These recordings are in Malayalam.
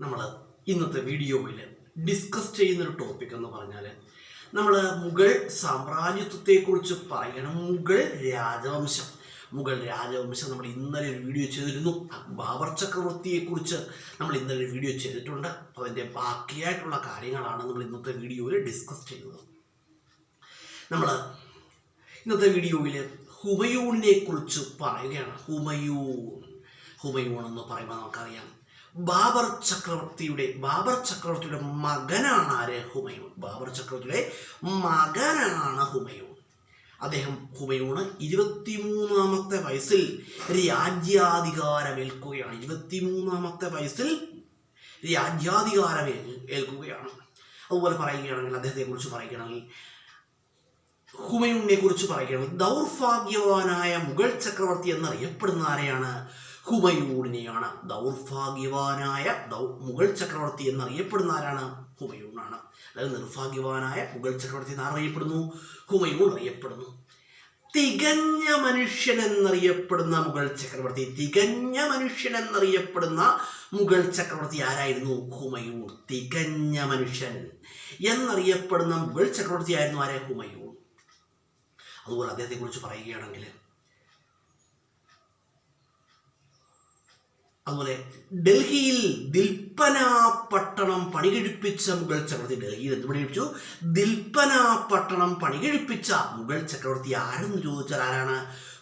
നമ്മൾ ഇന്നത്തെ വീഡിയോയിൽ ഡിസ്കസ് ചെയ്യുന്നൊരു ടോപ്പിക് എന്ന് പറഞ്ഞാൽ നമ്മൾ മുഗൾ സാമ്രാജ്യത്വത്തെക്കുറിച്ച് പറയണം. മുഗൾ രാജവംശം നമ്മൾ ഇന്നലെ ഒരു വീഡിയോ ചെയ്തിരുന്നു. ബാബർ ചക്രവർത്തിയെക്കുറിച്ച് നമ്മൾ ഇന്നലെ ഒരു വീഡിയോ ചെയ്തിട്ടുണ്ട്. അപ്പോൾ അതിൻ്റെ ബാക്കിയായിട്ടുള്ള കാര്യങ്ങളാണ് നമ്മൾ ഇന്നത്തെ വീഡിയോയിൽ ഡിസ്കസ് ചെയ്യുന്നത്. നമ്മൾ ഇന്നത്തെ വീഡിയോയിൽ ഹുമയൂണിനെ കുറിച്ച് പറയുകയാണ്. ഹുമയൂൺ എന്ന് പറയുമ്പോൾ നമുക്കറിയാം ബാബർ ചക്രവർത്തിയുടെ മകനാണ് ആര്? ഹുമയൂൺ. ബാബർ ചക്രവർത്തിയുടെ മകനാണ് ഹുമയൂൺ. ഹുമയൂണ് 23-ാമത്തെ വയസ്സിൽ രാജ്യാധികാരമേൽക്കുകയാണ്. 23-ാമത്തെ വയസ്സിൽ രാജ്യാധികാരമേൽക്കുകയാണ്. അതുപോലെ പറയുകയാണെങ്കിൽ അദ്ദേഹത്തെക്കുറിച്ച് പറയുകയാണെങ്കിൽ ഹുമയൂണിനെ കുറിച്ച് പറയുകയാണെങ്കിൽ ദൗർഭാഗ്യവാനായ മുഗൾ ചക്രവർത്തി എന്നറിയപ്പെടുന്ന ആരെയാണ്? ഹുമയൂണിനെയാണ്. ദൗർഭാഗ്യവാനായ മുഗൾ ചക്രവർത്തി എന്നറിയപ്പെടുന്ന ആരാണ്? ഹുമയൂണാണ്. അതായത് നിർഭാഗ്യവാനായ മുഗൾ ചക്രവർത്തി എന്നറിയപ്പെടുന്നു, ഹുമയൂൺ അറിയപ്പെടുന്നു. തികഞ്ഞ മനുഷ്യൻ എന്നറിയപ്പെടുന്ന മുഗൾ ചക്രവർത്തി ആരായിരുന്നു? ഹുമയൂൺ. തികഞ്ഞ മനുഷ്യൻ എന്നറിയപ്പെടുന്ന മുഗൾ ചക്രവർത്തി ആയിരുന്നു ആരെ? ഹുമയൂൺ. അതുപോലെ അദ്ദേഹത്തെക്കുറിച്ച് പറയുകയാണെങ്കിൽ അതുപോലെ ഡൽഹിയിൽ ദിൽപ്പന പട്ടണം പണികഴിപ്പിച്ച മുഗൾ ചക്രവർത്തി. ഡൽഹിയിൽ എന്ത് പണികഴിപ്പിച്ചു? ദിൽപ്പന പട്ടണം പണികഴിപ്പിച്ച മുഗൾ ചക്രവർത്തി ആരെന്ന് ചോദിച്ചാൽ ആരാണ്?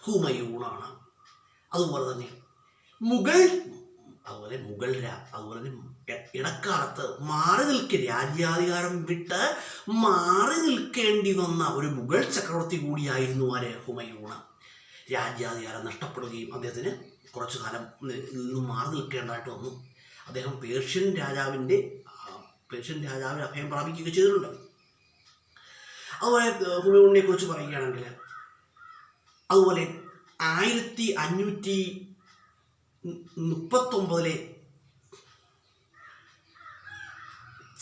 ഹുമയൂണാണ്. അതുപോലെ തന്നെ ഇടക്കാലത്ത് രാജ്യാധികാരം വിട്ട് മാറി നിൽക്കേണ്ടി വന്ന ഒരു മുഗൾ ചക്രവർത്തി കൂടിയായിരുന്നു ആര്? ഹുമയൂണ്. രാജ്യാധികാരം നഷ്ടപ്പെടുകയും അദ്ദേഹത്തിന് കുറച്ചു കാലം നിന്ന് മാറി നിൽക്കേണ്ടതായിട്ട് വന്നു. അദ്ദേഹം പേർഷ്യൻ രാജാവിന് അഭയം പ്രാപിക്കുകയൊക്കെ ചെയ്തിട്ടുണ്ട്. അതുപോലെ ഹുമയൂണിനെ കുറിച്ച് പറയുകയാണെങ്കിൽ അതുപോലെ 1539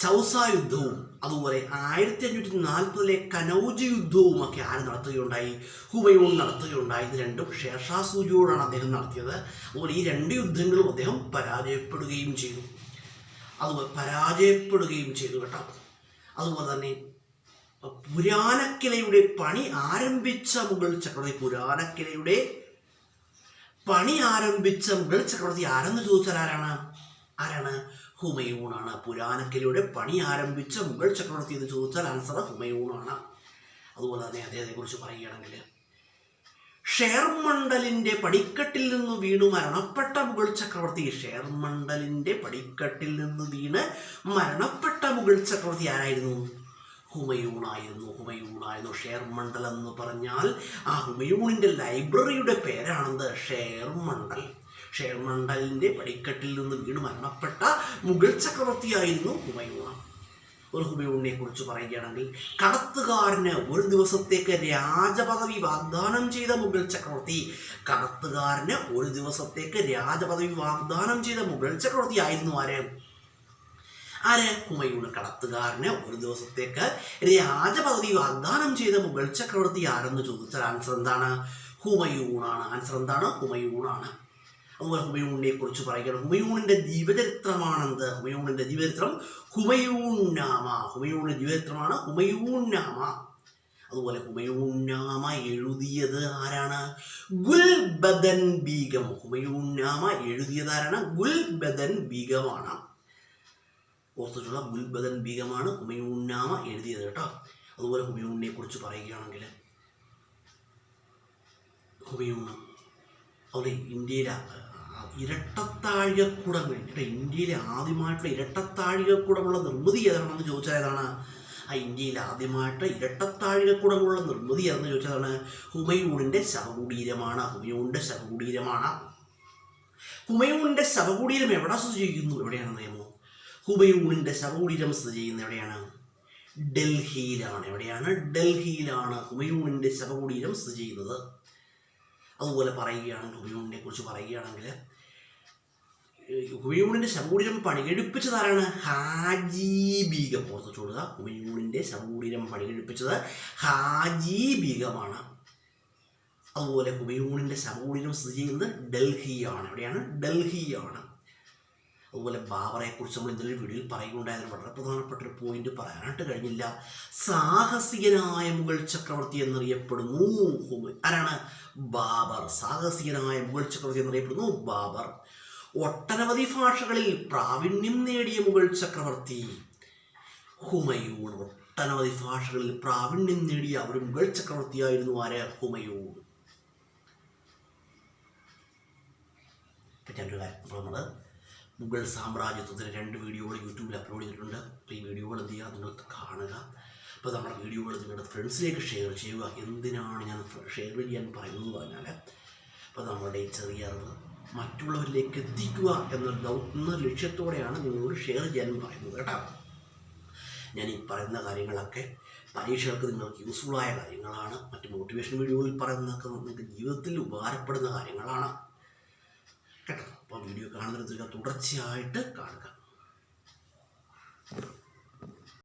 ചൗസ യുദ്ധവും അതുപോലെ 1540 കനൗജ് യുദ്ധവും ഒക്കെ ആര് നടത്തുകയുണ്ടായി? ഹുമയൂൺ നടത്തുകയുണ്ടായി. ഇത് രണ്ടും ഷേർഷാ സൂരിയോടാണ് അദ്ദേഹം നടത്തിയത്. അതുപോലെ ഈ രണ്ട് യുദ്ധങ്ങളും അദ്ദേഹം പരാജയപ്പെടുകയും ചെയ്തു കേട്ടോ. അതുപോലെ തന്നെ പുരാനക്കിലയുടെ പണി ആരംഭിച്ച മുഗൾ ചക്രവർത്തി ആരെന്ന് ചോദിച്ചാൽ ആരാണ്? ഹുമയൂണാണ്. പുരാനക്കിലയുടെ പണി ആരംഭിച്ച മുഗൾ ചക്രവർത്തി എന്ന് ചോദിച്ചാൽ ആൻസർ ഹുമയൂണാണ്. അതുപോലെ തന്നെ അദ്ദേഹത്തെക്കുറിച്ച് പറയുകയാണെങ്കിൽ ഷേർമണ്ഡലിന്റെ പടിക്കെട്ടിൽ നിന്ന് വീണു മരണപ്പെട്ട മുഗൾ ചക്രവർത്തി. മരണപ്പെട്ട മുഗൾ ചക്രവർത്തി ആരായിരുന്നു? ഹുമയൂണായിരുന്നു. ഷേർമണ്ഡൽ എന്ന് പറഞ്ഞാൽ ആ ഹുമയൂണിന്റെ ലൈബ്രറിയുടെ പേരാണെന്ത്? ഷേർമണ്ഡലിന്റെ പടിക്കെട്ടിൽ നിന്ന് വീണ് മരണപ്പെട്ട മുഗൾ ചക്രവർത്തിയായിരുന്നു ഹുമയൂൺ. ഒരു ഹുമയൂണിനെ കുറിച്ച് പറയുകയാണെങ്കിൽ കടത്തുകാരന് ഒരു ദിവസത്തേക്ക് രാജപദവി വാഗ്ദാനം ചെയ്ത മുഗൾ ചക്രവർത്തി. ആയിരുന്നു ആര്? ഹുമയൂൺ. കടത്തുകാരന് ഒരു ദിവസത്തേക്ക് രാജപദവി വാഗ്ദാനം ചെയ്ത മുഗൾ ചക്രവർത്തി ആരെന്ന് ചോദിച്ചാൽ ആൻസർ എന്താണ്? ഹുമയൂണാണ്. അതുപോലെ ഹുമയൂണിനെ കുറിച്ച് പറയുകയാണ്. ഹുമയൂണിന്റെ ജീവചരിത്രമാണെന്ത്? ഹുമയൂണിന്റെ ജീവചരിത്രം ഹുമയൂണിന്റെ ജീവചരിത്രമാണ് ഹുമയൂൺനാമ. അതുപോലെ ഹുമയൂൺനാമ എഴുതിയത് ആരാണ്? ഗുൽബദൻ ബീഗം. ഹുമയൂൺനാമ എഴുതിയത് ആരാണ്? ഗുൽബദൻ ബീഗമാണ്. ഓർത്തിട്ടുള്ള ഗുൽബദൻ ബീഗമാണ് ഹുമയൂൺനാമ എഴുതിയത് കേട്ടോ. അതുപോലെ ഹുമയൂണിനെ കുറിച്ച് പറയുകയാണെങ്കിൽ അതുപോലെ ഇന്ത്യയിലെ ഇന്ത്യയിലെ ആദ്യമായിട്ടുള്ള ഇരട്ടത്താഴികക്കുടമുള്ള നിർമ്മിതി ഏതാണെന്ന് ചോദിച്ചാൽ ഏതാണ്? ഇന്ത്യയിൽ ആദ്യമായിട്ട് ഇരട്ടത്താഴികക്കുടമുള്ള നിർമ്മിതി ഏതെന്ന് ചോദിച്ചതാണ്? ഹുമയൂണിന്റെ ശവകുടീരമാണ്. ഹുമയൂണിന്റെ ശവകുടീരം എവിടെ സ്ഥിതി ചെയ്യുന്നു? എവിടെയാണെന്ന് അറിയാമോ? ഹുമയൂണിന്റെ ശവകുടീരം സ്ഥിതി ചെയ്യുന്നത് എവിടെയാണ്? ഡൽഹിയിലാണ് ഹുമയൂണിന്റെ ശവകുടീരം സ്ഥിതി ചെയ്യുന്നത്. അതുപോലെ ഹുമയൂണിനെ കുറിച്ച് പറയുകയാണെങ്കിൽ ഹുമയൂണിന്റെ ശവകുടീരം പണികഴിപ്പിച്ചതാരാണ്? ഹാജി ബീഗം. ഓർത്തുകൊള്ളുക, ഹുമയൂണിന്റെ ശവകുടീരം പണികഴിപ്പിച്ചത് ഹാജി ബീഗമാണ്. അതുപോലെ ഹുമയൂണിന്റെ ശവകുടീരം സ്ഥിതി ചെയ്യുന്നത് ഡൽഹിയാണ്. എവിടെയാണ്? ഡൽഹിയാണ്. അതുപോലെ ബാബറെക്കുറിച്ച് നമ്മൾ ഇന്നലെ വീഡിയോയിൽ പറയുകയുണ്ടായതിന് വളരെ പ്രധാനപ്പെട്ട ഒരു പോയിന്റ് പറയാനായിട്ട് കഴിഞ്ഞില്ല. സാഹസികനായ മുഗൾ ചക്രവർത്തി എന്നറിയപ്പെടുന്നു ആരാണ്? ബാബർ. സാഹസികനായ മുഗൾ ചക്രവർത്തി എന്നറിയപ്പെടുന്നു ബാബർ. ഒട്ടനവധി ഭാഷകളിൽ പ്രാവീണ്യം നേടിയ മുഗൾ ചക്രവർത്തി ഹുമയൂൺ. ഒട്ടനവധി ഭാഷകളിൽ പ്രാവീണ്യം നേടിയ ഒരു മുഗൾ ചക്രവർത്തിയായിരുന്നു ആര്? ഹുമയൂൺ. ഞാനൊരു കാര്യം നമ്മൾ മുഗൾ സാമ്രാജ്യത്വത്തിന് 2 വീഡിയോകൾ യൂട്യൂബിൽ അപ്ലോഡ് ചെയ്തിട്ടുണ്ട്. അപ്പോൾ ഈ വീഡിയോകൾ എന്ത് ചെയ്യുക, നിങ്ങൾ കാണുക. അപ്പോൾ നമ്മുടെ വീഡിയോകൾ നിങ്ങളുടെ ഫ്രണ്ട്സിലേക്ക് ഷെയർ ചെയ്യുക. എന്തിനാണ് ഞാൻ ഷെയർ ചെയ്യാൻ പറയുന്നത് പറഞ്ഞാൽ, അപ്പോൾ നമ്മുടെ ഈ ചെറിയ അറിവ് മറ്റുള്ളവരിലേക്ക് എത്തിക്കുക എന്ന ലക്ഷ്യത്തോടെയാണ് നിങ്ങളോട് ഷെയർ ചെയ്യാൻ പറയുന്നത് കേട്ടോ. ഞാൻ ഈ പറയുന്ന കാര്യങ്ങളൊക്കെ പരീക്ഷകൾക്ക് നിങ്ങൾക്ക് യൂസ്ഫുള്ളായ കാര്യങ്ങളാണ്. മറ്റ് മോട്ടിവേഷൻ വീഡിയോകളിൽ പറയുന്നതൊക്കെ നിങ്ങൾക്ക് ജീവിതത്തിൽ ഉപകാരപ്പെടുന്ന കാര്യങ്ങളാണ് കേട്ടോ. അപ്പോൾ വീഡിയോ കാണുന്നതിന് തുടർച്ചയായിട്ട് കാണുക.